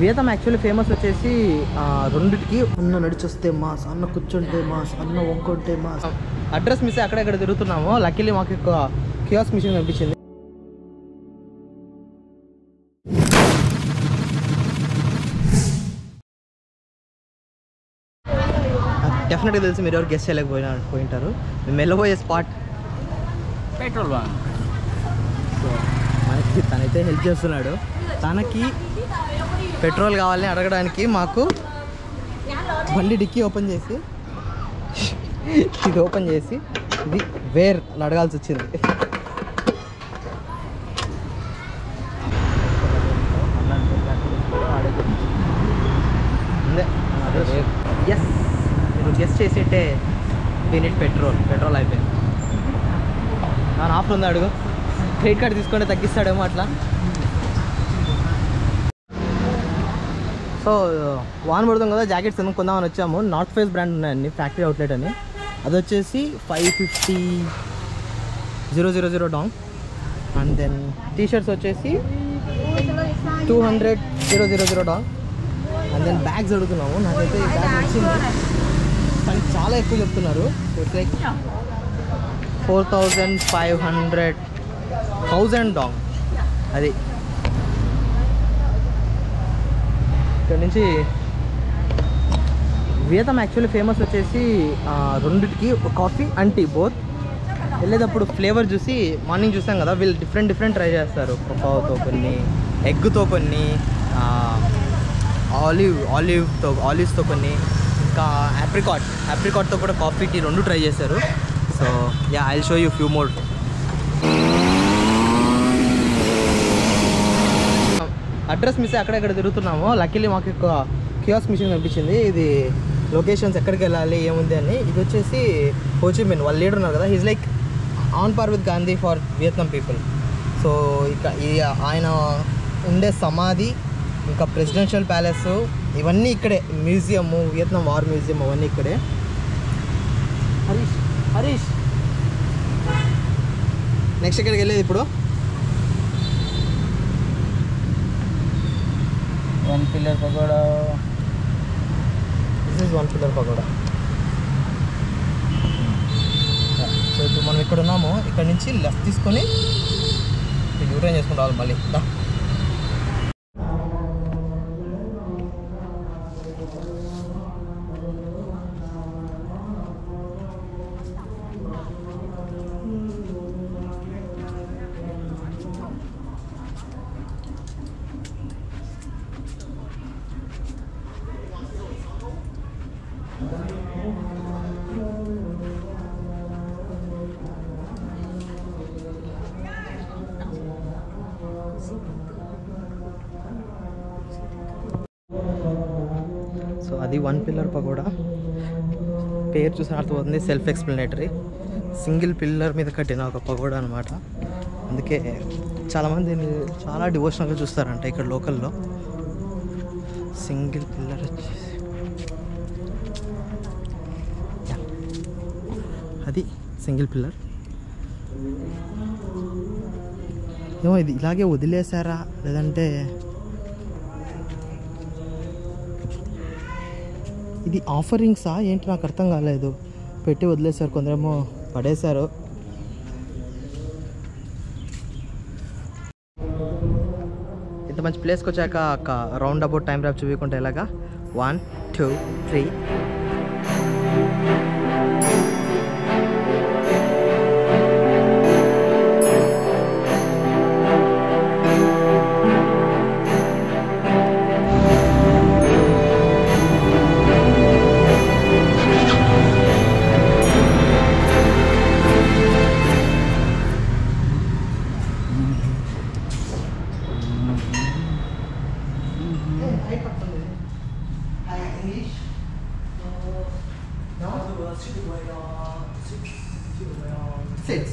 Vietnam actually famous వచ్చేసి రెండిటికి. అన్న నడిచొస్తే మాస్, అన్న కూర్చుంటే మాస్, అన్న వంకుంటే మాస్. అడ్రస్ మిస్ అక్కడెక్కడ తిరుగుతున్నాము. లక్కీలీ మాకు ఒక కియాస్క్ మిషన్ కనిపించింది. డెఫినెట్గా తెలిసి మీరు ఎవరు గెస్ట్ చేయలేకపోయినారు. మేము వెళ్ళబోయే స్పాట్ పెట్రోల్ బంక్. సో మనకి తనైతే హెల్ప్ చేస్తున్నాడు. తనకి పెట్రోల్ కావాలని అడగడానికి మాకు బండి డిక్కీ ఓపెన్ చేసి ఇది ఓపెన్ చేసి ఇది వేర్ అడగాల్సి వచ్చింది. ఎస్, మీరు గెస్ట్ చేసేటే యూనిట్ పెట్రోల్ అయిపోయింది. ನಾನು ఆఫర్ ఉంది అడుగు. క్రెడిట్ కార్డు తీసుకుంటే తగ్గిస్తాడేమో అట్లా. సో వాన్ పడుతుంది కదా, జాకెట్స్ కొనుక్కుందామని వచ్చాము. నార్త్ ఫేస్ బ్రాండ్ ఉన్నాయండి, ఫ్యాక్టరీ అవుట్లెట్ అని. అది వచ్చేసి 550,000 డాంగ్. అండ్ దెన్ టీషర్ట్స్ వచ్చేసి 200,000 డాంగ్. అండ్ దెన్ బ్యాగ్స్ అడుగుతున్నాము. నాకైతే ఈ బ్యాగ్ వచ్చింది కానీ చాలా ఎక్కువ చెప్తున్నారు. It's like 4,500,000 dong. అది ఇక్కడ నుంచి వియత్నాం యాక్చువల్లీ ఫేమస్ వచ్చేసి రెండిటికి, కాఫీ అండ్ టీ బోత్. వెళ్ళేటప్పుడు ఫ్లేవర్ చూసి మార్నింగ్ చూసాం కదా, వీళ్ళు డిఫరెంట్ ట్రై చేస్తారు. కొకోతో కొన్ని, ఎగ్తో కొన్ని, ఆలివ్స్తో కొన్ని, ఇంకా ఆప్రికాట్తో కూడా కాఫీ టీ రెండు ట్రై చేశారు. So yeah, I'll show you few more. Address miss అక్కడెక్కడ తిరుగుతున్నాము. లక్కీలీ మాకు ఒక కియాస్క్ మిషన్ కనిపించింది. ఇది లొకేషన్స్ ఎక్కడికి వెళ్ళాలి ఏముంది అని. ఇది వచ్చేసి హో చి మిన్, వాళ్ళ లీడర్ ఉన్నారు కదా, he's like on par with Gandhi for Vietnam people. So ఇక ఆయన ఉండే సమాధి, ఇంకా ప్రెసిడెన్షియల్ ప్యాలెస్, ఇవన్నీ ఇక్కడే. మ్యూజియము, వియత్నాం వార్ మ్యూజియం, అవన్నీ ఇక్కడే. హరీష్ నెక్స్ట్ ఎక్కడికి వెళ్ళేది ఇప్పుడు? One pillar pakoda. This is one pillar pakoda. So ఇప్పుడు మనం ఇక్కడ ఉన్నాము. ఇక్కడ నుంచి లెఫ్ట్ తీసుకొని యూటర్న్ చేసుకుని రావాలి మళ్ళీ. దా సో అది వన్ పిల్లర్ పకోడా. పేరు చూసిన అర్థమవుతుంది, సెల్ఫ్ ఎక్స్ప్లెనేటరీ. సింగిల్ పిల్లర్ మీద కట్టిన ఒక పకోడా అనమాట. అందుకే చాలామంది చాలా డివోషనల్గా చూస్తారంట ఇక్కడ లోకల్లో. సింగిల్ పిల్లర్ వచ్చేసి అది సింగిల్ పిల్లర్. ఏమో ఇది ఇలాగే వదిలేసారా లేదంటే ఇది ఆఫరింగ్సా ఏంటి నాకు అర్థం కాలేదు. పెట్టి వదిలేసారు, కొందరేమో పడేశారు. ఇంత మంచి ప్లేస్కి వచ్చాక ఒక రౌండ్ అబౌట్ టైం ర్యాప్ చూపించుకుంటే ఎలాగా? 1 2 3.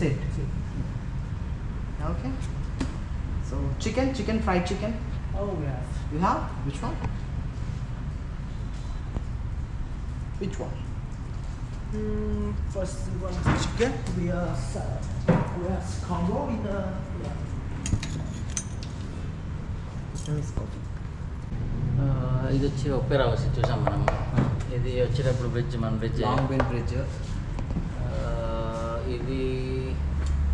Sit. Okay. So chicken, fried chicken. Oh yeah. You have? Which one? Which one? First one chicken. We are combo in the. This name is coffee. ఇది వచ్చి ఒప్పేరా వచ్చి చూసాం మనం. ఇది వచ్చేటప్పుడు బ్రిడ్జ్, మన బ్రిడ్జ్ లాంగ్ బెంచ్ బ్రిడ్జ్. ఇది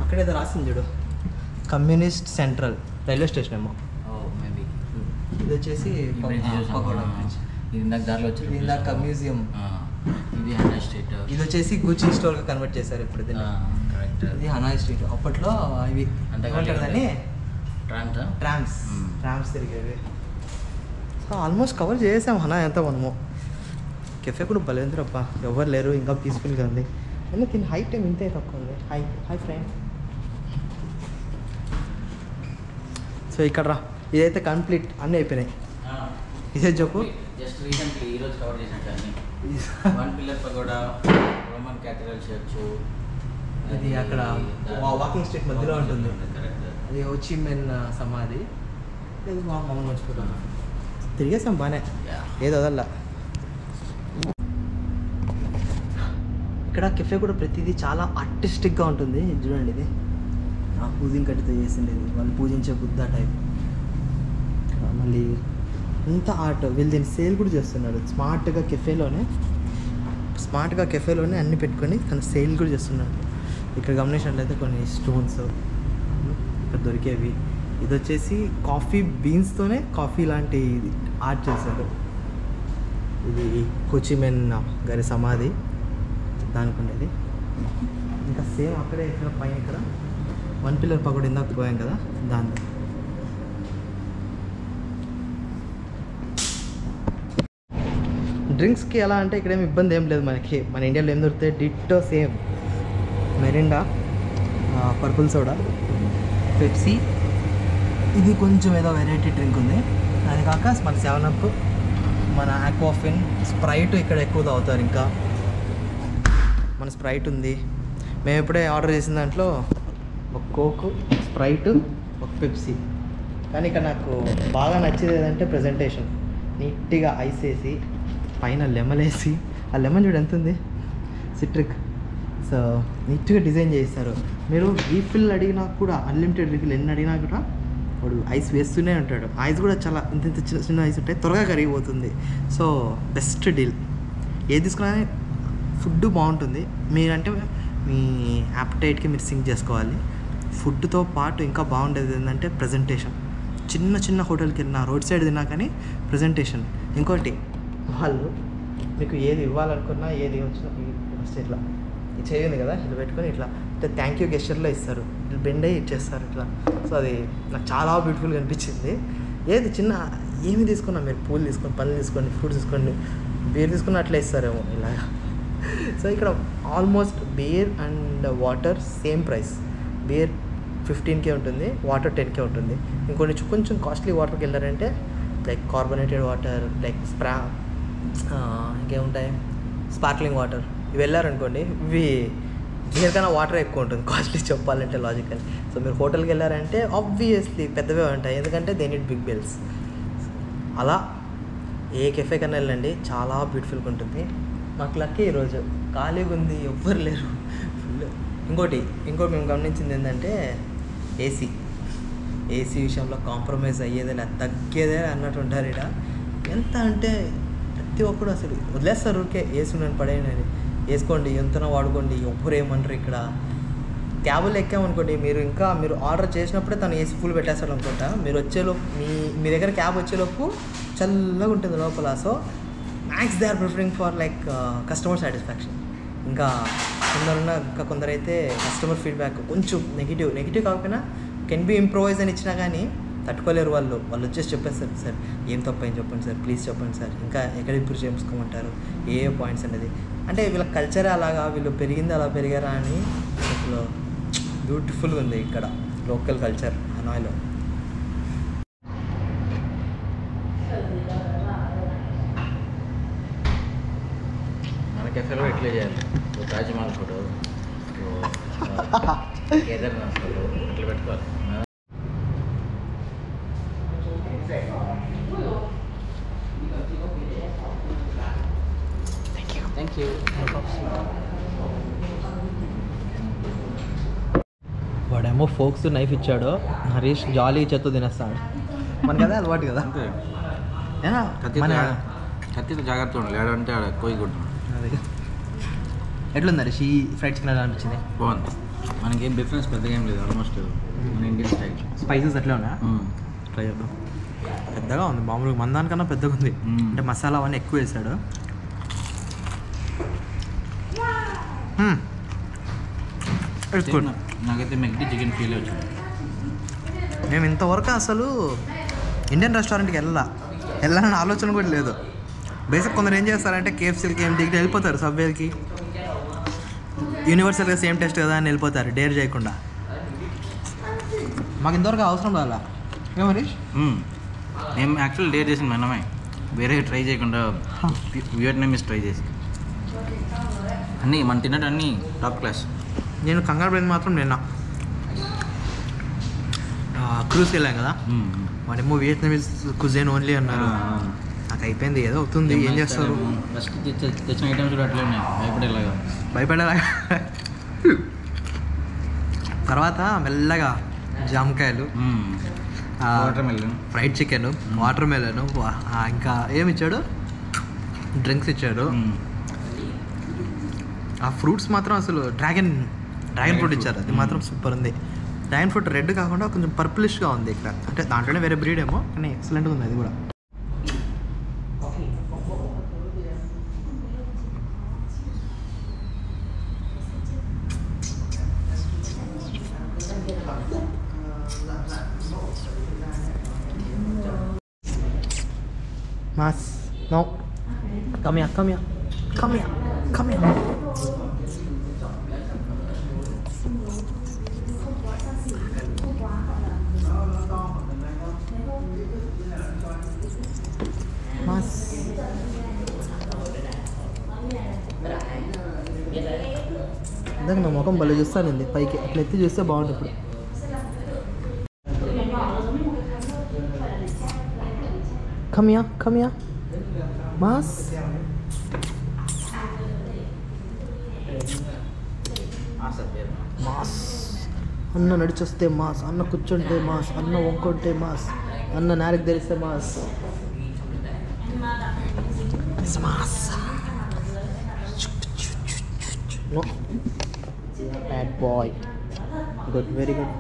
అక్కడేదో రాసింది చూడు, కమ్యూనిస్ట్ సెంట్రల్ రైల్వే స్టేషన్ ఏమో. మేబీ ఇది వచ్చేసి పకోడా బ్రిడ్జ్. ఇది ఇందాక దారిలో వచ్చి ఇందాక మ్యూజియం. ఇది హనాయ్ స్ట్రీట్. ఇది వచ్చేసి గుచి స్టోర్గా కన్వర్ట్ చేశారు ఇప్పుడు దీన్ని. కరెక్ట్. ఇది హనాయ్ స్ట్రీట్. అప్పట్లో ఇవి అంతేకాని ట్రామ్స్ తిరిగేవి. సో ఆల్మోస్ట్ కవర్ చేసాం హనా ఎంత మనము. కెఫే కూడా బలేంద్రప్ప, ఎవరు లేరు, ఇంకా పీస్ఫుల్గా ఉంది. ఎందుకు దీని హైట్ ఏమి ఇంతే తక్కువ ఉంది. Hi friend. సో ఇక్కడ రా, ఇదైతే కంప్లీట్ అన్నీ అయిపోయినాయి. ఇదే చెప్పు. జస్ట్ రీసెంట్లీ ఈరోజు కవర్ చేసినట్టు అన్ని. One pillar pagoda, Roman cathedral church. ఇది అక్కడ వాకింగ్ స్ట్రీట్ మధ్యలో ఉంటుంది. కరెక్ట్. అది హో చి మిన్ సమాధి. ఇది మామూలు మర్చిపోతాను. తిరిగేసాం బాగానే, ఏదో వదల్లా. ఇక్కడ కెఫే కూడా ప్రతిదీ చాలా ఆర్టిస్టిక్గా ఉంటుంది. చూడండి, ఇది పూజింగ్ కట్టితో చేసింది, ఇది వాళ్ళు పూజించే బుద్ధ టైప్. మళ్ళీ ఇంత ఆర్ట్, వీళ్ళు దీన్ని సేల్ కూడా చేస్తున్నాడు. స్మార్ట్గా కెఫేలోనే అన్ని పెట్టుకొని తను సేల్ కూడా చేస్తున్నాడు. ఇక్కడ గమనించినట్లయితే కొన్ని స్టోన్స్ ఇక్కడ దొరికేవి. ఇది వచ్చేసి కాఫీ బీన్స్తోనే కాఫీ లాంటి ఆర్ట్ చేశారు. ఇది హో చి మిన్ గారి సమాధి దానికి ఉండేది. ఇంకా సేమ్ అక్కడే ఇక్కడ పైన ఇక్కడ వన్ పిల్లర్ పకోడా ఇందాక పోయాం కదా దాంతో. డ్రింక్స్కి ఎలా అంటే ఇక్కడ ఏమి ఇబ్బంది ఏం లేదు మనకి. మన ఇండియాలో ఏం దొరుకుతాయి ditto same. Mirinda, purple soda, Pepsi. ఇది కొంచెం ఏదో వెరైటీ డ్రింక్ ఉంది. అది కాక మన 7up, మన ఆక్వాఫిన్, స్ప్రైట్ ఇక్కడ ఎక్కువ తాగుతారు. ఇంకా మన స్ప్రైట్ ఉంది. మేము ఇప్పుడే ఆర్డర్ చేసిన దాంట్లో ఒక కోక్, స్ప్రైట్, ఒక పెప్సీ. కానీ ఇక్కడ నాకు బాగా నచ్చేది ఏదంటే ప్రజెంటేషన్. నీట్గా ఐస్ వేసి పైన లెమన్ వేసి, ఆ లెమన్ చూడు ఎంత ఉంది, సిట్రిక్. సో నీట్గా డిజైన్ చేస్తారు. మీరు రీఫిల్ అడిగినా కూడా, అన్లిమిటెడ్ రీఫిల్ ఎన్ని అడిగినా కూడా వాడు ఐస్ వేస్తూనే ఉంటాడు. ఐస్ కూడా చాలా ఇంత చిన్న చిన్న ఐస్ ఉంటాయి, త్వరగా కరిగిపోతుంది. So best deal. ఏది తీసుకున్నా ఫుడ్ బాగుంటుంది. మీరంటే మీ యాప్టైట్కి మీరు సింక్ చేసుకోవాలి. ఫుడ్తో పాటు ఇంకా బాగుండేది ఏంటంటే ప్రజెంటేషన్. చిన్న చిన్న హోటల్కి వెళ్ళినా, రోడ్ సైడ్ తిన్నా కానీ ప్రజెంటేషన్. ఇంకోటి, వాళ్ళు మీకు ఏది ఇవ్వాలనుకున్నా, ఏది వచ్చినా ఫస్ట్ ఇట్లా చేయండి కదా, ఇట్లా పెట్టుకొని ఇట్లా అంటే థ్యాంక్ యూ గెస్చర్లో ఇస్తారు. ఇట్లా బెండ్ అయ్యి ఇచ్చేస్తారు ఇట్లా. సో అది నాకు చాలా బ్యూటిఫుల్గా అనిపించింది. ఏది చిన్న ఏమి తీసుకున్నా, మీరు పూలు తీసుకోండి, పళ్ళు తీసుకోండి, ఫ్రూట్స్ తీసుకోండి, బీర్ తీసుకున్న అట్లా ఇస్తారేమో ఇలాగా. సో ఇక్కడ almost beer and water same price. Beer 15K ఉంటుంది, వాటర్ 10K ఉంటుంది. ఇంకొన్ని కొంచెం కాస్ట్లీ వాటర్కి వెళ్ళారంటే లైక్ కార్బోనేటెడ్ వాటర్, లైక్ ఇంకేముంటాయి, స్పార్క్లింగ్ వాటర్, ఇవి వెళ్ళారనుకోండి, ఇవి బీర్ కన్నా వాటర్ ఎక్కువ ఉంటుంది కాస్ట్లీ చెప్పాలంటే లాజికల్. సో మీరు హోటల్కి వెళ్ళారంటే ఆబ్వియస్లీ పెద్దవే ఉంటాయి, ఎందుకంటే దే నీడ్ బిగ్ బిల్స్. అలా ఏ కెఫే కన్నా వెళ్ళండి, చాలా బ్యూటిఫుల్గా ఉంటుంది. మాకు లక్కీ ఈరోజు ఖాళీగా ఉంది, ఎవ్వరు లేరు ఫుల్. ఇంకోటి మేము గమనించింది ఏంటంటే ఏసీ విషయంలో కాంప్రమైజ్ అయ్యేదే తగ్గేదే అన్నట్టు ఉంటారు ఇక్కడ. ఎంత అంటే ప్రతి ఒక్కడు అసలు వదిలేస్తారు ఊరికే, ఏసీ ఉండని పడేయని, వేసుకోండి ఎంతనో వాడుకోండి, ఎవ్వరు ఏమనరు. ఇక్కడ క్యాబులు ఎక్కామనుకోండి, మీరు ఆర్డర్ చేసినప్పుడే తను ఏసీ ఫుల్ పెట్టేస్తాడు అనుకుంటా. మీరు వచ్చేలోపు మీ దగ్గర క్యాబ్ వచ్చేలోపు చల్లగా ఉంటుంది లోపల. So max they are preferring for like customer satisfaction. ఇంకా కొందరైతే కస్టమర్ ఫీడ్బ్యాక్ కొంచెం నెగిటివ్ కాకపోయినా కెన్ బి ఇంప్రూవైజ్ అని ఇచ్చినా కానీ తట్టుకోలేరు వాళ్ళు వచ్చేసి చెప్పేస్తారు, సార్ ఏం తప్పని చెప్పండి సార్, ప్లీజ్ చెప్పండి సార్, ఇంకా ఎక్కడ ఇంప్రూవ్ చేసుకోమంటారు, ఏ పాయింట్స్ అనేది. అంటే వీళ్ళ కల్చరే అలాగా, వీళ్ళు పెరిగింది అలా పెరిగారా అని అసలు బ్యూటిఫుల్గా ఉంది ఇక్కడ లోకల్ కల్చర్ హనాయ్లో. మన కెఫేలో ఇట్లా చేయాలి, తాజ్మహల్ ఫోటో, కేదార్నాథ్ ఫోటో ఇట్లా పెట్టుకోవాలి. Thank you. వాడేమో ఫోక్స్ నైఫ్ ఇచ్చాడు, హరీష్ జాలీ చెత్త తినేస్తాడు. మనకు అదే అలవాటు కదా. కత్తితో జాగ్రత్త ఉండాలి. ఏడంటే ఆడ కోయికుంటున్నాం. అదే ఎట్లుంది హరీష్ ఈ ఫ్రైడ్ చికెన్ ఎలా అనిపించింది? బాగుంది. మనకేం డిఫరెన్స్ పెద్దగా ఏం లేదు. ఆల్మోస్ట్ మన ఇండియన్ స్టైల్. స్పైసెస్ అట్లే ఉన్నాయా? ట్రై చేద్దాం. పెద్దగా ఉంది, మామూలుగా మన దానికన్నా పెద్దగా ఉంది. అంటే మసాలా అవన్నీ ఎక్కువ వేసాడు. నాకైతే మెగ్డీ చికెన్ ఫీల్ వచ్చింది. మేము ఇంతవరకు అసలు ఇండియన్ రెస్టారెంట్కి వెళ్ళాలని ఆలోచన కూడా లేదు. బేసిక్ కొందరు ఏం చేస్తారంటే కేఎఫ్సీలకి ఏం దిగి వెళ్ళిపోతారు, సబ్వేకి యూనివర్సల్గా సేమ్ టేస్ట్ కదా అని వెళ్ళిపోతారు డేర్ చేయకుండా. మాకు ఇంతవరకు అవసరం రాలా. ఏం హరీష్? మేము యాక్చువల్ డేర్ చేసిన మనమే వేరే ట్రై చేయకుండా వియట్నామీస్ ట్రై చేసి అన్నీ మనం తిన్నట్టు అన్నీ టాప్ క్లాస్. నేను కంగారు పడింది మాత్రం నిన్న క్రూజ్కి వెళ్ళాం కదా, వాడేమో వియట్నామీస్ కుజైన్ ఓన్లీ అన్నారు. నాకు అయిపోయింది, ఏదో అవుతుంది, ఏం చేస్తారు. ఫస్ట్ తెచ్చిన ఐటమ్స్ కూడా అట్లే ఉన్నాయి, భయపడేలాగా. తర్వాత మెల్లగా జామకాయలు, water melon, fried chicken, water melon, ఇంకా ఏమి ఇచ్చాడు, డ్రింక్స్ ఇచ్చాడు. ఆ ఫ్రూట్స్ మాత్రం అసలు డ్రాగన్ ఫ్రూట్ ఇచ్చారు, అది మాత్రం సూపర్ ఉంది. డ్రాగన్ ఫ్రూట్ రెడ్ కాకుండా కొంచెం పర్పులిష్గా ఉంది ఇక్కడ, అంటే దాంట్లోనే వేరే బ్రీడ్ ఏమో, కానీ ఎక్సలెంట్గా ఉంది అది కూడా. Mas, no. Come here. Mas. ఇందాక నా ముఖం భలే చూస్తానండి పైకి, అట్లా ఎత్తి చూస్తే బాగుంటుంది. ఇప్పుడు Come here. Mas. అన్న నడిచొస్తే మాస్, అన్న కూర్చుంటే మాస్, అన్న వంకుంటే మాస్, అన్న నారికి ధరిస్తే mass. No. Bad boy. Good, very good.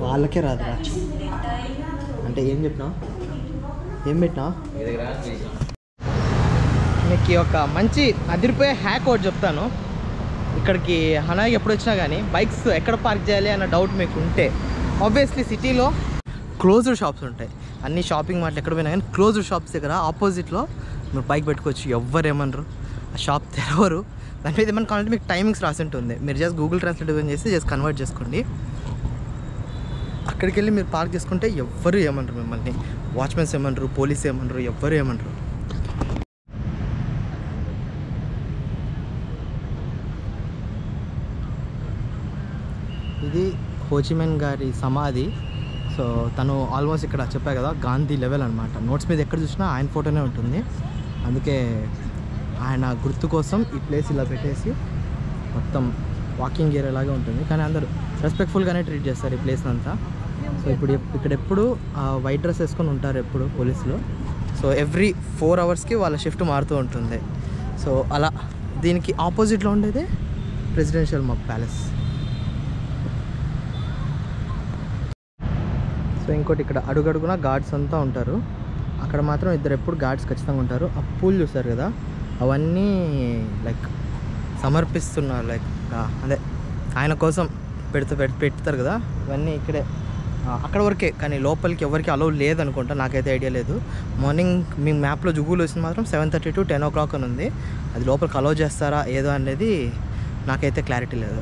వాళ్ళకే రాదురా. అంటే ఏం పెట్టినా మీకు ఒక మంచి అదిరిపోయే హ్యాక్ ఒకటి చెప్తాను. ఇక్కడికి హనాయికి ఎప్పుడు వచ్చినా కానీ బైక్స్ ఎక్కడ పార్క్ చేయాలి అన్న డౌట్ మీకు ఉంటే, ఆబ్వియస్లీ సిటీలో క్లోజ్డ్ షాప్స్ ఉంటాయి. అన్ని షాపింగ్ మాటలు ఎక్కడ పోయినా కానీ క్లోజ్డ్ షాప్స్ దగ్గర ఆపోజిట్లో మీరు బైక్ పెట్టుకోవచ్చు, ఎవ్వరు ఏమనరు. ఆ షాప్ తెరవరు. దాని మీద ఏమన్నా కావాలంటే మీకు టైమింగ్స్ రాసి ఉంటుంది, మీరు జస్ట్ గూగుల్ ట్రాన్స్లేట్ చేసి జస్ట్ కన్వర్ట్ చేసుకోండి. అక్కడికి వెళ్ళి మీరు పార్క్ చేసుకుంటే ఎవ్వరు ఏమనరు మిమ్మల్ని. వాచ్మెన్స్ ఏమనరు, పోలీస్ ఏమనరు, ఎవ్వరు ఏమనరు. ఇది హోచిమిన్ గారి సమాధి. సో తను ఆల్మోస్ట్ ఇక్కడ చెప్పా కదా గాంధీ లెవెల్ అనమాట. నోట్స్ మీద ఎక్కడ చూసినా ఆయన ఫోటోనే ఉంటుంది. అందుకే ఆయన గుర్తు కోసం ఈ ప్లేస్ ఇలా పెట్టేసి మొత్తం వాకింగ్ ఏరియా లాగా ఉంటుంది. కానీ అందరూ రెస్పెక్ట్ఫుల్గానే ట్రీట్ చేస్తారు ఈ ప్లేస్ అంతా. సో ఇక్కడ ఎప్పుడు వైట్ డ్రెస్ వేసుకొని ఉంటారు ఎప్పుడు పోలీసులు. సో ఎవ్రీ 4 అవర్స్కి వాళ్ళ షిఫ్ట్ మారుతూ ఉంటుంది. సో అలా దీనికి ఆపోజిట్లో ఉండేదే ప్రెసిడెన్షియల్ మగ్ ప్యాలెస్. సో ఇంకోటి ఇక్కడ అడుగడుగున గార్డ్స్ అంతా ఉంటారు. అక్కడ మాత్రం ఇద్దరు ఎప్పుడు గార్డ్స్ ఖచ్చితంగా ఉంటారు. ఆ పూలు చూస్తారు కదా, అవన్నీ లైక్ సమర్పిస్తున్నారు, లైక్ అదే ఆయన కోసం పెడతారు కదా, ఇవన్నీ ఇక్కడే అక్కడ వరకే. కానీ లోపలికి ఎవరికి అలౌ లేదనుకుంటా, నాకైతే ఐడియా లేదు. మార్నింగ్ మీ మ్యాప్లో జుగులు వచ్చింది మాత్రం 7:30 to 10 o'clock అని ఉంది. అది లోపలికి అలౌ చేస్తారా ఏదో అనేది నాకైతే క్లారిటీ లేదు.